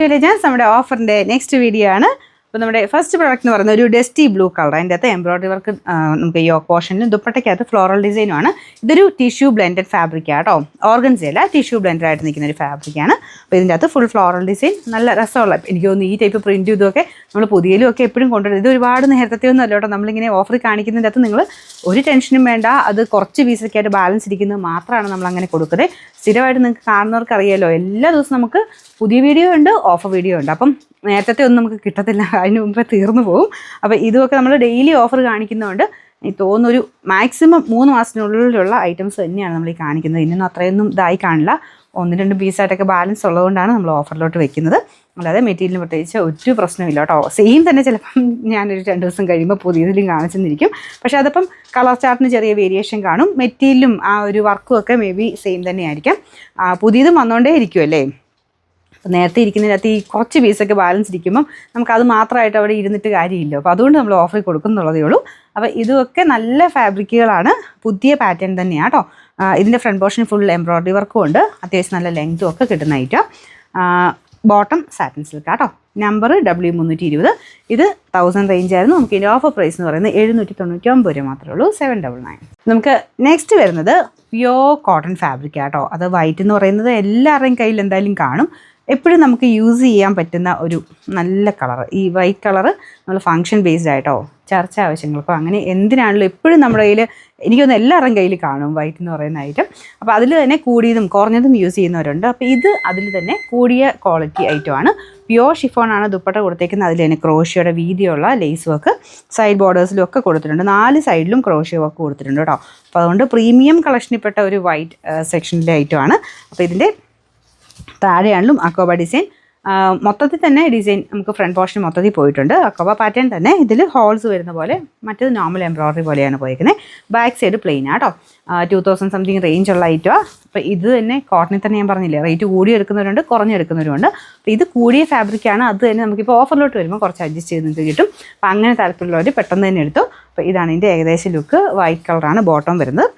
നമ്മുടെ ഓഫറിൻ്റെ next video ആണ്. അപ്പോൾ നമ്മുടെ ഫസ്റ്റ് പ്രോഡക്റ്റ് എന്ന് പറയുന്നത് ഒരു ഡസ്റ്റി ബ്ലൂ കളർ. അതിൻ്റെ അകത്ത് എംബ്രോയ്ഡറി വർക്ക് നമുക്ക് യോക്ക് പോർഷനിലും ദുപ്പട്ടയ്ക്കകത്ത് ഫ്ലോറൽ ഡിസൈനുമാണ്. ഇതൊരു ടിഷ്യൂ ബ്ലെൻഡഡ് ഫാബ്രിക്കാണ് കേട്ടോ, ഓർഗൻസയല്ല, ടിഷ്യൂ ബ്ലെൻഡഡ് ആയിട്ട് നിൽക്കുന്ന ഒരു ഫാബ്രിക്കാണ്. അപ്പോൾ ഇതിൻ്റെ അകത്ത് ഫുൾ ഫ്ലോറൽ ഡിസൈൻ, നല്ല രസമുള്ള, എനിക്ക് തോന്നുന്നു ഈ ടൈപ്പ് പ്രിൻറ്റും ഇതൊക്കെ നമ്മൾ പുതിയലും ഒക്കെ എപ്പോഴും കൊണ്ടുവരുന്നത്. ഇത് ഒരുപാട് നേരത്തെ ഒന്നും അല്ല കേട്ടോ, നമ്മളിങ്ങനെ ഓഫർ കാണിക്കുന്നതിൻ്റെ അകത്ത് നിങ്ങൾ ഒരു ടെൻഷനും വേണ്ട. അത് കുറച്ച് പീസൊക്കെ ആയിട്ട് ബാലൻസ് ഇരിക്കുന്നത് മാത്രമാണ് നമ്മൾ അങ്ങനെ കൊടുക്കുന്നത്. സ്ഥിരമായിട്ട് നിങ്ങൾക്ക് കാണുന്നവർക്ക് അറിയാമല്ലോ, എല്ലാ ദിവസവും നമുക്ക് പുതിയ വീഡിയോ ഉണ്ട്, ഓഫർ വീഡിയോ ഉണ്ട്. അപ്പം നേരത്തെ ഒന്നും നമുക്ക് കിട്ടത്തില്ല, അതിന് മുമ്പേ തീർന്നു പോകും. അപ്പോൾ ഇതുമൊക്കെ നമ്മൾ ഡെയിലി ഓഫർ കാണിക്കുന്നതുകൊണ്ട് എനിക്ക് തോന്നുന്നൊരു മാക്സിമം 3 മാസത്തിനുള്ളിലുള്ള ഐറ്റംസ് തന്നെയാണ് നമ്മൾ ഈ കാണിക്കുന്നത്. ഇന്നൊന്നും അത്രയൊന്നും ഇതായി കാണില്ല, 1-2 പീസായിട്ടൊക്കെ ബാലൻസ് ഉള്ളതുകൊണ്ടാണ് നമ്മൾ ഓഫറിലോട്ട് വെക്കുന്നത്. അല്ലാതെ മെറ്റീരിയലിന് പ്രത്യേകിച്ച് ഒരു പ്രശ്നമില്ല കേട്ടോ. സെയിം തന്നെ ചിലപ്പം ഞാനൊരു 2 ദിവസം കഴിയുമ്പോൾ പുതിയതിലും കാണിച്ചെന്നിരിക്കും. പക്ഷേ അതിപ്പം കളർ ചാർട്ടിന് ചെറിയ വേരിയേഷൻ കാണും, മെറ്റീരിയലും ആ ഒരു വർക്കും ഒക്കെ മേ ബി സെയിം തന്നെയായിരിക്കാം. പുതിയതും വന്നുകൊണ്ടേ ഇരിക്കുമല്ലേ. നേരത്തെ ഇരിക്കുന്നതിനകത്ത് ഈ കുറച്ച് പീസൊക്കെ ബാലൻസ് ഇരിക്കുമ്പം നമുക്കത് മാത്രമായിട്ട് അവിടെ ഇരുന്നിട്ട് കാര്യമില്ല. അപ്പോൾ അതുകൊണ്ട് നമ്മൾ ഓഫറിൽ കൊടുക്കുന്നുള്ളതേ ഉള്ളൂ. അപ്പോൾ ഇതൊക്കെ നല്ല ഫാബ്രിക്കുകളാണ്, പുതിയ പാറ്റേൺ തന്നെയാണ് കേട്ടോ. ഇതിൻ്റെ ഫ്രണ്ട് പോർഷൻ ഫുൾ എംബ്രോയ്ഡറി വർക്കും ഉണ്ട്, അത്യാവശ്യം നല്ല ലെങ്ത്തും ഒക്കെ കിട്ടുന്ന ഐറ്റം. ബോട്ടം സാറ്റിൻ സിൽക്ക് കേട്ടോ. Number W320. ഇത് 1000 റേഞ്ച് ആയിരുന്നു. നമുക്ക് ഇതിൻ്റെ ഓഫർ പ്രൈസ് എന്ന് പറയുന്നത് 799 രൂപ മാത്രമേ ഉള്ളൂ, 799. നമുക്ക് നെക്സ്റ്റ് വരുന്നത് പ്യോർ കോട്ടൺ ഫാബ്രിക് കേട്ടോ. അത് വൈറ്റ് എന്ന് പറയുന്നത് എല്ലാവരുടെയും കയ്യിൽ എന്തായാലും കാണും. എപ്പോഴും നമുക്ക് യൂസ് ചെയ്യാൻ പറ്റുന്ന ഒരു നല്ല കളർ. ഈ വൈറ്റ് കളറ് നമ്മൾ ഫങ്ഷൻ ബേസ്ഡ് ആയിട്ടോ, ചർച്ച ആവശ്യങ്ങൾക്കോ അങ്ങനെ എന്തിനാണല്ലോ എപ്പോഴും നമ്മുടെ കയ്യിൽ, എനിക്കൊന്ന് എല്ലാവരുടെയും കയ്യിൽ കാണും വൈറ്റ് എന്ന് പറയുന്ന ഐറ്റം. അപ്പോൾ അതിൽ തന്നെ കൂടിയതും കുറഞ്ഞതും യൂസ് ചെയ്യുന്നവരുണ്ട്. അപ്പോൾ ഇത് അതിൽ തന്നെ കൂടിയ ക്വാളിറ്റി ഐറ്റമാണ്. പ്യോർ ഷിഫോണാണ് ദുപ്പട്ട കൊടുത്തേക്കുന്നത്. അതിൽ തന്നെ ക്രോഷ്യയുടെ വീതിയുള്ള ലേസ് വർക്ക് സൈഡ് ബോർഡേഴ്സിലും ഒക്കെ കൊടുത്തിട്ടുണ്ട്. 4 സൈഡിലും ക്രോഷ്യ വർക്ക് കൊടുത്തിട്ടുണ്ട് കേട്ടോ. അപ്പോൾ അതുകൊണ്ട് പ്രീമിയം കളക്ഷനിൽപ്പെട്ട ഒരു വൈറ്റ് സെക്ഷനിലെ ഐറ്റമാണ്. അപ്പോൾ ഇതിൻ്റെ താഴെയാണെങ്കിലും അക്കോബ ഡിസൈൻ, മൊത്തത്തിൽ തന്നെ ഡിസൈൻ നമുക്ക് ഫ്രണ്ട് പോർഷൻ മൊത്തത്തിൽ പോയിട്ടുണ്ട്. അക്കോബ പാറ്റേൺ തന്നെ ഇതിൽ ഹോൾസ് വരുന്ന പോലെ, മറ്റേത് നോർമൽ എംബ്രോയ്ഡറി പോലെയാണ് പോയിരിക്കുന്നത്. ബാക്ക് സൈഡ് പ്ലെയിൻ ആട്ടോ. 2000 സംതിങ് റേഞ്ചുള്ള ഐറ്റമാണ്. അപ്പോൾ ഇത് തന്നെ കോട്ടണിൽ തന്നെ ഞാൻ പറഞ്ഞില്ലേ, റേറ്റ് കൂടി എടുക്കുന്നവരുണ്ട്, കുറഞ്ഞെടുക്കുന്നവരുണ്ട്. അപ്പോൾ ഇത് കൂടിയ ഫാബ്രിക്കാണ്. അത് തന്നെ നമുക്കിപ്പോൾ ഓഫറിലോട്ട് വരുമ്പോൾ കുറച്ച് അഡ്ജസ്റ്റ് ചെയ്ത് നിങ്ങൾക്ക് കിട്ടും. അപ്പോൾ അങ്ങനെ താല്പര്യമുള്ളവർ പെട്ടെന്ന് തന്നെ എടുത്തു. അപ്പോൾ ഇതാണ് ഇതിൻ്റെ ഏകദേശം ലുക്ക്. വൈറ്റ് കളറാണ് ബോട്ടം വരുന്നത്.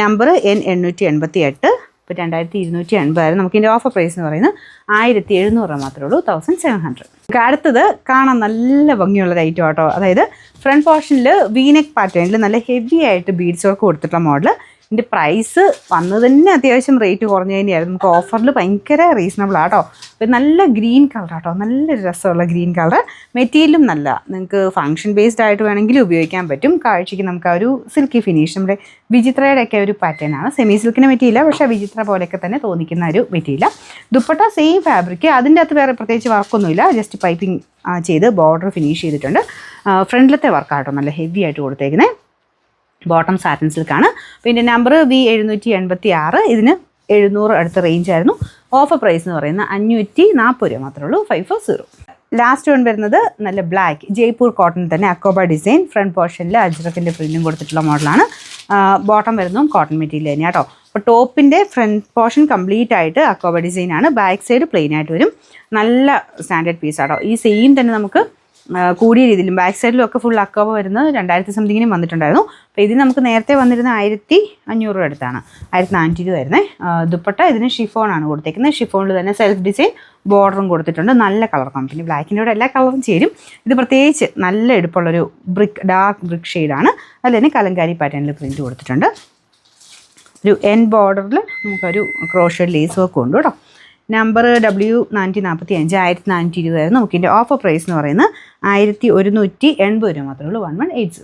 Number N888. ഇപ്പോൾ 2280 നമുക്ക് ഇതിൻ്റെ ഓഫർ പ്രൈസ് എന്ന് പറയുന്നത് 1700 മാത്രമേ ഉള്ളൂ, 1700. അടുത്തത് കാണാൻ നല്ല ഭംഗിയുള്ളൊരു ഐറ്റം കേട്ടോ. അതായത് ഫ്രണ്ട് പോർഷനിൽ വീനെക്ക് പാറ്റേണിൽ നല്ല ഹെവി ആയിട്ട് ബീഡ്സ് വർക്ക് കൊടുത്തിട്ടുള്ള മോഡൽ. ഇതിൻ്റെ പ്രൈസ് വന്നത് തന്നെ അത്യാവശ്യം റേറ്റ് കുറഞ്ഞു തന്നെയായിരുന്നു. നമുക്ക് ഓഫറിൽ ഭയങ്കര റീസണബിൾ ആട്ടോ. അപ്പോൾ നല്ല ഗ്രീൻ കളർ ആട്ടോ, നല്ലൊരു രസമുള്ള ഗ്രീൻ കളർ. മെറ്റീരിയലും നല്ല, നിങ്ങൾക്ക് ഫങ്ഷൻ ബേസ്ഡ് ആയിട്ട് വേണമെങ്കിൽ ഉപയോഗിക്കാൻ പറ്റും. കാഴ്ചയ്ക്ക് നമുക്ക് ആ ഒരു സിൽക്കി ഫിനിഷ്, നമ്മുടെ വിചിത്രയുടെ ഒക്കെ ഒരു പാറ്റേൺ ആണ്. സെമി സിൽക്കിൻ്റെ മെറ്റീരിയൽ, പക്ഷേ വിചിത്ര പോലെയൊക്കെ തന്നെ തോന്നിക്കുന്ന ഒരു മെറ്റീരിയൽ. ദുപ്പട്ട സെയിം ഫാബ്രിക്, അതിൻ്റെ അകത്ത് വേറെ പ്രത്യേകിച്ച് വർക്കൊന്നുമില്ല, ജസ്റ്റ് പൈപ്പിംഗ് ചെയ്ത് ബോർഡർ ഫിനിഷ് ചെയ്തിട്ടുണ്ട്. ഫ്രണ്ടിലത്തെ വർക്കാട്ടോ നല്ല ഹെവി ആയിട്ട് കൊടുത്തേക്കുന്നത്. ബോട്ടം സാറ്റിൻ സിൽക്കാണ്. പിന്നെ നമ്പർ V786. ഇതിന് 700 അടുത്ത റേഞ്ച് ആയിരുന്നു. ഓഫർ പ്രൈസ് എന്ന് പറയുന്നത് 540 രൂപ മാത്രമേ ഉള്ളൂ, 540. ലാസ്റ്റ് വൺ വരുന്നത് നല്ല ബ്ലാക്ക് ജയ്പൂർ കോട്ടൺ തന്നെ അക്കോബ ഡിസൈൻ. ഫ്രണ്ട് പോർഷനിൽ അജ്രക്കിൻ്റെ പ്രിൻറ്റും കൊടുത്തിട്ടുള്ള മോഡലാണ്. ബോട്ടം വരുന്നതും കോട്ടൺ മെറ്റീരിയൽ തന്നെയാണ് കേട്ടോ. അപ്പോൾ ടോപ്പിൻ്റെ ഫ്രണ്ട് പോർഷൻ കംപ്ലീറ്റ് ആയിട്ട് അക്കോബ ഡിസൈനാണ്. ബാക്ക് സൈഡ് പ്ലെയിൻ ആയിട്ട് വരും. നല്ല സ്റ്റാൻഡേർഡ് പീസാട്ടോ. ഈ സെയിം തന്നെ നമുക്ക് കൂടിയ രീതിയിലും ബാക്ക് സൈഡിലും ഒക്കെ ഫുൾ അക്കോബ വരുന്നത് 2000 സംതിങ്ങിനും വന്നിട്ടുണ്ടായിരുന്നു. അപ്പോൾ ഇതിന് നമുക്ക് നേരത്തെ വന്നിരുന്ന 1500 രൂപ അടുത്താണ്, 1400 രൂപ വരുന്നത്. ദുപ്പട്ട ഇതിന് ഷിഫോണാണ് കൊടുത്തേക്കുന്നത്. ഷിഫോണിൽ തന്നെ സെൽഫ് ഡിസൈൻ ബോർഡറും കൊടുത്തിട്ടുണ്ട്. നല്ല കളർ കോമ്പിനി, ബ്ലാക്കിൻ്റെ കൂടെ എല്ലാ കളറും ചേരും. ഇത് പ്രത്യേകിച്ച് നല്ല എടുപ്പുള്ളൊരു ഡാർക്ക് ബ്രിക്ക് ഷെയ്ഡാണ്. അതിൽ തന്നെ കലങ്കാരി പാറ്റേണിൽ പ്രിൻറ്റ് കൊടുത്തിട്ടുണ്ട്. ഒരു എൻ ബോർഡറിൽ നമുക്കൊരു ക്രോഷ്യ ലേസ് വർക്ക് ഉണ്ട് കേട്ടോ. നമ്പർ W445, 1420 ആയിരുന്നു. നമുക്കിതിൻ്റെ ഓഫർ പ്രൈസ് എന്ന് പറയുന്നത് 1180 രൂപ മാത്രമേ ഉള്ളൂ, 1180.